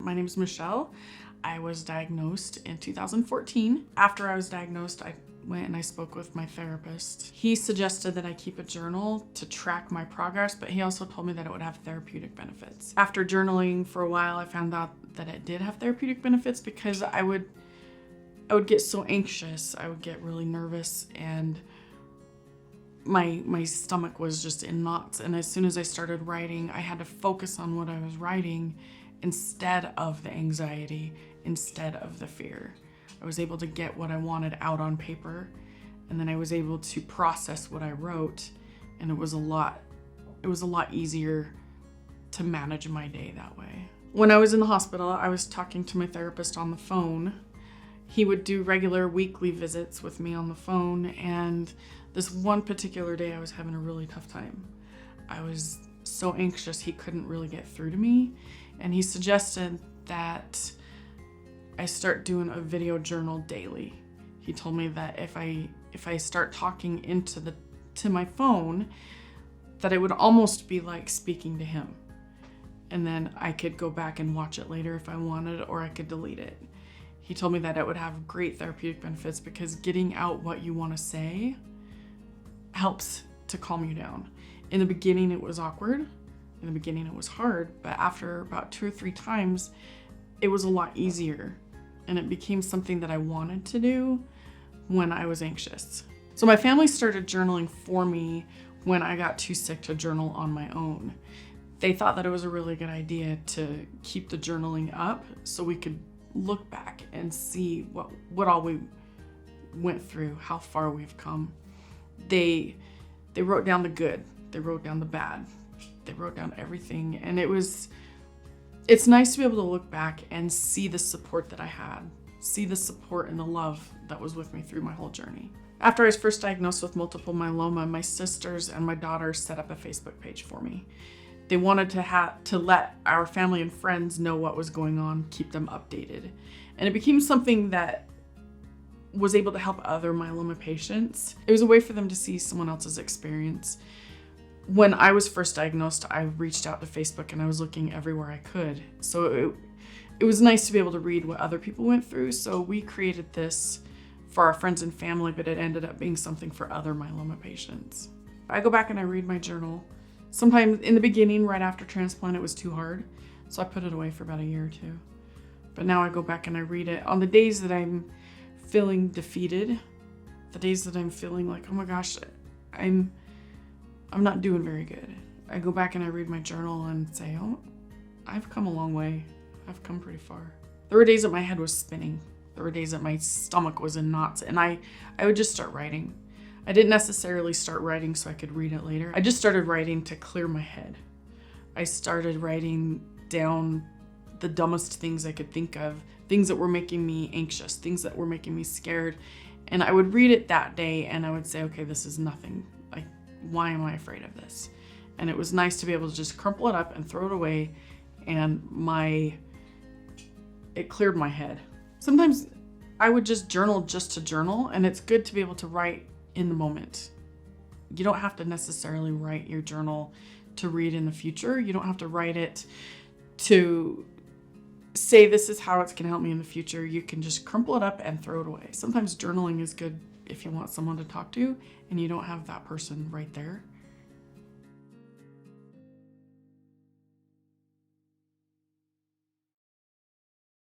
My name is Michelle. I was diagnosed in 2014. After I was diagnosed, I went and I spoke with my therapist. He suggested that I keep a journal to track my progress, but he also told me that it would have therapeutic benefits. After journaling for a while, I found out that it did have therapeutic benefits because I would get so anxious. I would get really nervous, and my stomach was just in knots. And as soon as I started writing, I had to focus on what I was writing instead of the anxiety, instead of the fear. I was able to get what I wanted out on paper, and then I was able to process what I wrote, and it was a lot easier to manage my day that way. When I was in the hospital, I was talking to my therapist on the phone. He would do regular weekly visits with me on the phone, and this one particular day I was having a really tough time. I was so anxious he couldn't really get through to me, and he suggested that I start doing a video journal daily. He told me that if I start talking to my phone, that it would almost be like speaking to him. And then I could go back and watch it later if I wanted, or I could delete it. He told me that it would have great therapeutic benefits because getting out what you want to say helps to calm you down. In the beginning, it was awkward. In the beginning, it was hard, but after about 2 or 3 times, it was a lot easier, and it became something that I wanted to do when I was anxious. So my family started journaling for me when I got too sick to journal on my own. They thought that it was a really good idea to keep the journaling up so we could look back and see what all we went through, how far we've come. They wrote down the good, they wrote down the bad, they wrote down everything, and it's nice to be able to look back and see the support that I had, see the support and the love that was with me through my whole journey. After I was first diagnosed with multiple myeloma, my sisters and my daughter set up a Facebook page for me. They wanted to let our family and friends know what was going on, keep them updated. And it became something that was able to help other myeloma patients. It was a way for them to see someone else's experience. When I was first diagnosed, I reached out to Facebook and I was looking everywhere I could. So it was nice to be able to read what other people went through. So we created this for our friends and family, but it ended up being something for other myeloma patients. I go back and I read my journal. Sometimes in the beginning, right after transplant, it was too hard, so I put it away for about a year or 2. But now I go back and I read it. On the days that I'm feeling defeated, the days that I'm feeling like, oh my gosh, I'm not doing very good, I go back and I read my journal and say, oh, I've come a long way. I've come pretty far. There were days that my head was spinning. There were days that my stomach was in knots, and I would just start writing. I didn't necessarily start writing so I could read it later. I just started writing to clear my head. I started writing down the dumbest things I could think of, things that were making me anxious, things that were making me scared. And I would read it that day and I would say, okay, this is nothing. Like, why am I afraid of this? And it was nice to be able to just crumple it up and throw it away, and it cleared my head. Sometimes I would just journal just to journal, and it's good to be able to write in the moment. You don't have to necessarily write your journal to read in the future. You don't have to write it to say this is how it's going to help me in the future. You can just crumple it up and throw it away. Sometimes journaling is good if you want someone to talk to and you don't have that person right there.